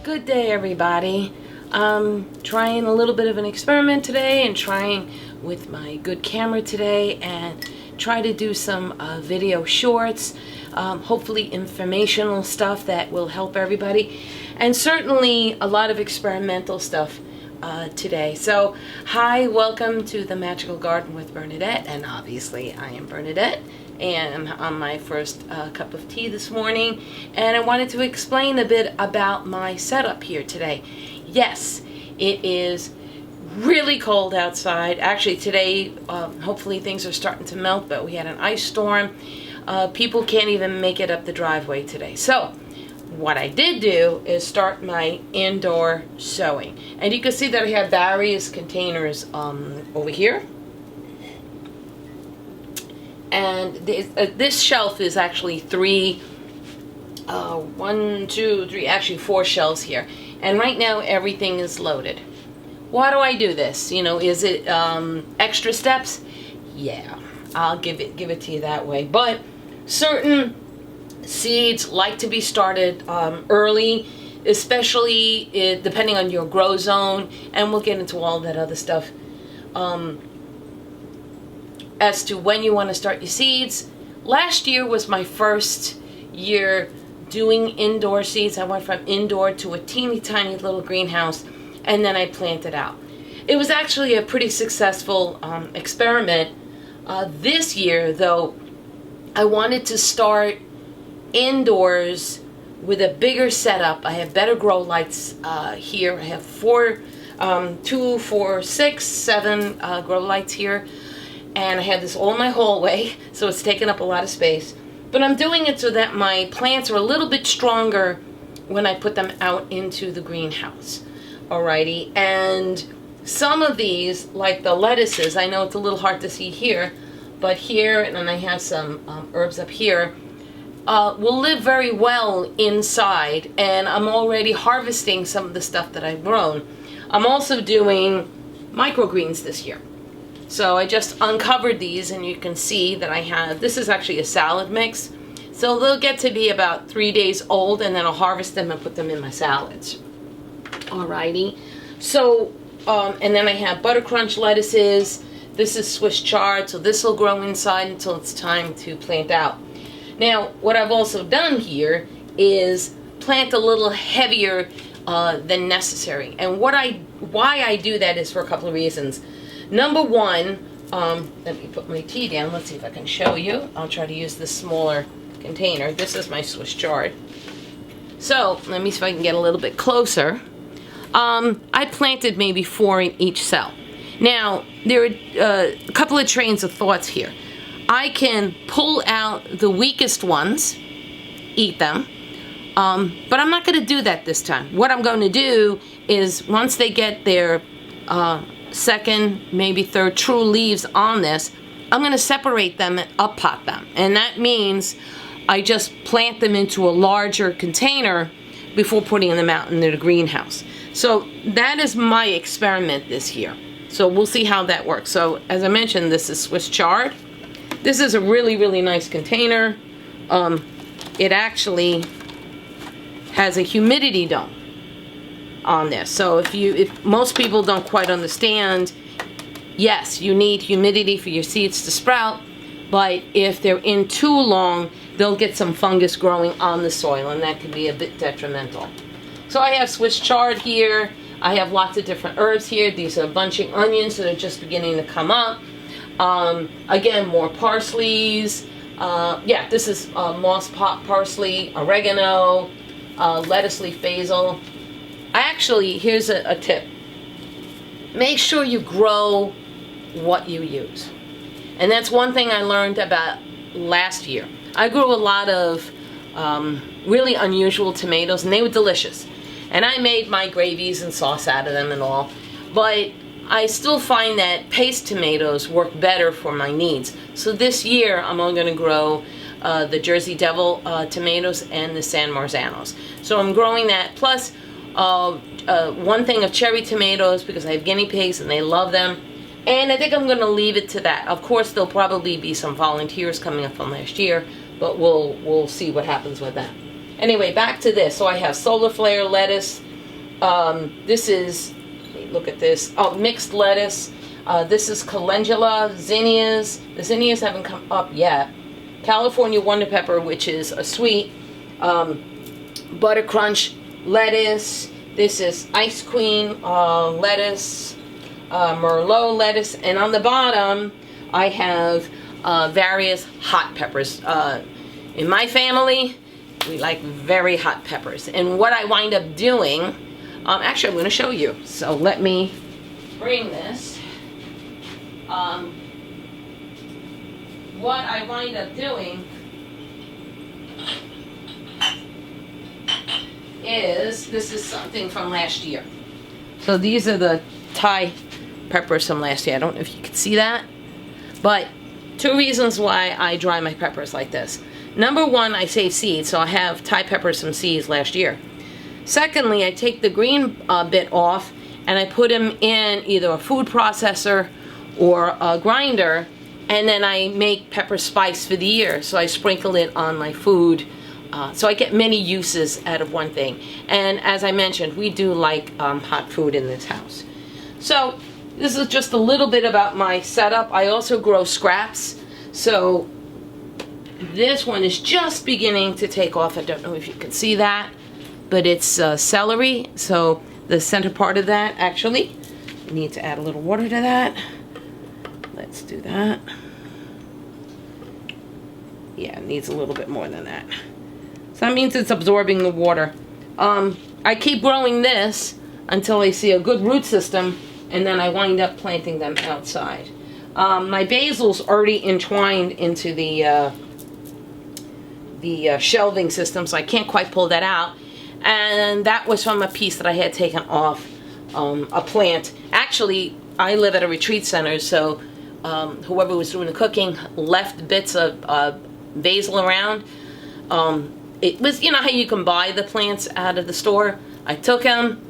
Good day, everybody. Trying a little bit of an experiment today and trying with my good camera today and try to do some video shorts, hopefully informational stuff that will help everybody, and certainly a lot of experimental stuff today. So, hi, welcome to the Magical Garden with Bernadette, and obviously I am Bernadette, and I'm on my first cup of tea this morning, and I wanted to explain a bit about my setup here today. Yes, it is really cold outside. Actually today, hopefully things are starting to melt, but we had an ice storm. People can't even make it up the driveway today. So what I did do is start my indoor sowing, and you can see that I have various containers over here. And this shelf is actually actually four shelves here. And right now everything is loaded. Why do I do this? You know, is it extra steps? Yeah, I'll give it to you that way. But certain seeds like to be started early, especially depending on your grow zone, and we'll get into all that other stuff. As to when you want to start your seeds. Last year was my first year doing indoor seeds. I went from indoor to a teeny tiny little greenhouse, and then I planted out. It was actually a pretty successful experiment. This year, though, I wanted to start indoors with a bigger setup. I have better grow lights here. I have 7 grow lights here. And I have this all in my hallway, so it's taking up a lot of space. But I'm doing it so that my plants are a little bit stronger when I put them out into the greenhouse. Alrighty, and some of these, like the lettuces, I know it's a little hard to see here, but here, and then I have some herbs up here, will live very well inside, and I'm already harvesting some of the stuff that I've grown. I'm also doing microgreens this year. So I just uncovered these, and you can see that I have, this is actually a salad mix. So they'll get to be about 3 days old, and then I'll harvest them and put them in my salads. Alrighty. So, and then I have Buttercrunch Lettuces. This is Swiss Chard, so this will grow inside until it's time to plant out. Now, what I've also done here is plant a little heavier than necessary. And why I do that is for a couple of reasons. Number one, let me put my tea down. Let's see if I can show you. I'll try to use this smaller container. This is my Swiss chard. So, let me see if I can get a little bit closer. I planted maybe 4 in each cell. Now, there are a couple of trains of thoughts here. I can pull out the weakest ones, eat them, but I'm not going to do that this time. What I'm going to do is, once they get their second, maybe third true leaves on this, I'm going to separate them and up pot them. And that means I just plant them into a larger container before putting them out into the greenhouse. So that is my experiment this year. So we'll see how that works. So as I mentioned, this is Swiss chard. This is a really, really nice container. It actually has a humidity dome on this. So if most people don't quite understand, yes, you need humidity for your seeds to sprout, but if they're in too long, they'll get some fungus growing on the soil, and that can be a bit detrimental. So I have Swiss chard here. I have lots of different herbs here. These are bunching onions that are just beginning to come up. Again, more parsleys. Yeah, this is moss pot parsley, oregano, lettuce leaf basil. Here's a tip. Make sure you grow what you use. And that's one thing I learned about last year. I grew a lot of really unusual tomatoes, and they were delicious. And I made my gravies and sauce out of them and all. But I still find that paste tomatoes work better for my needs. So this year I'm only going to grow the Jersey Devil tomatoes and the San Marzanos. So I'm growing that, plus one thing of cherry tomatoes, because I have guinea pigs and they love them. And I think I'm going to leave it to that. Of course, there'll probably be some volunteers coming up from last year, but we'll see what happens with that. Anyway, back to this. So I have solar flare lettuce. This is, look at this, oh, mixed lettuce. This is calendula, zinnias. The zinnias haven't come up yet. California Wonder Pepper, which is a sweet. Buttercrunch lettuce. This is Ice Queen lettuce, Merlot lettuce, and on the bottom I have various hot peppers. In my family, we like very hot peppers. And what I wind up doing, actually I'm going to show you. So let me bring this. What I wind up doing is, this is something from last year. So these are the Thai peppers from last year. I don't know if you can see that, but 2 reasons why I dry my peppers like this. Number one, I save seeds, so I have Thai peppers from seeds last year. Secondly, I take the green bit off and I put them in either a food processor or a grinder, and then I make pepper spice for the year. So I sprinkle it on my food. So I get many uses out of one thing. And as I mentioned, we do like hot food in this house. So this is just a little bit about my setup. I also grow scraps. So this one is just beginning to take off. I don't know if you can see that, but it's celery. So the center part of that, actually, you need to add a little water to that. Let's do that. Yeah, it needs a little bit more than that. So that means it's absorbing the water. I keep growing this until I see a good root system, and then I wind up planting them outside. My basil's already entwined into the shelving system, so I can't quite pull that out. And that was from a piece that I had taken off a plant. Actually, I live at a retreat center, so whoever was doing the cooking left bits of basil around. It was, you know how you can buy the plants out of the store? I took them,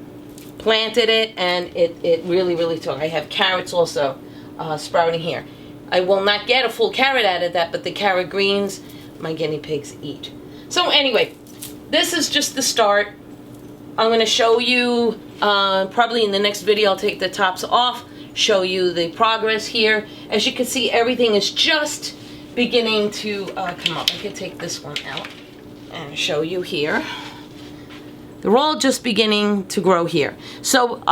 planted it, and it really, really took. I have carrots also sprouting here. I will not get a full carrot out of that, but the carrot greens, my guinea pigs eat. So anyway, this is just the start. I'm going to show you, probably in the next video, I'll take the tops off, show you the progress here. As you can see, everything is just beginning to come up. I can take this one out and show you here. They're all just beginning to grow here. So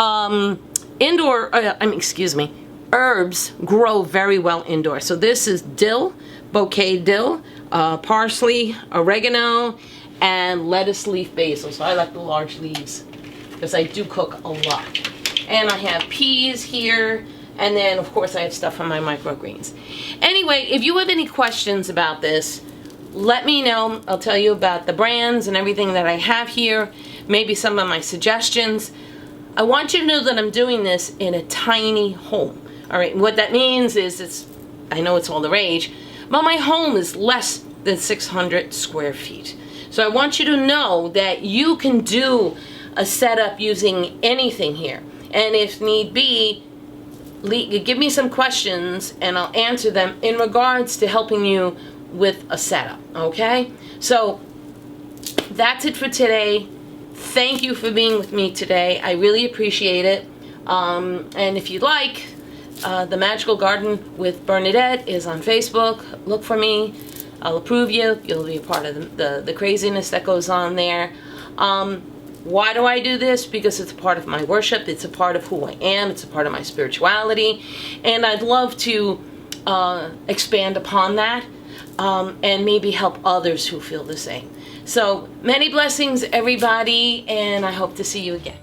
herbs grow very well indoors. So this is dill, bouquet dill, parsley, oregano, and lettuce leaf basil. So I like the large leaves because I do cook a lot. And I have peas here, and then of course I have stuff on my microgreens. Anyway, if you have any questions about this, let me know. I'll tell you about the brands and everything that I have here, maybe some of my suggestions. I want you to know that I'm doing this in a tiny home. All right, what that means is I know it's all the rage, but my home is less than 600 square feet. So I want you to know that you can do a setup using anything here. And if need be, give me some questions and I'll answer them in regards to helping you with a setup, okay? So that's it for today. Thank you for being with me today. I really appreciate it. And if you'd like, The Magical Garden with Bernadette is on Facebook. Look for me. I'll approve you. You'll be a part of the craziness that goes on there. Why do I do this? Because it's a part of my worship. It's a part of who I am. It's a part of my spirituality. And I'd love to expand upon that and maybe help others who feel the same. So many blessings, everybody, and I hope to see you again.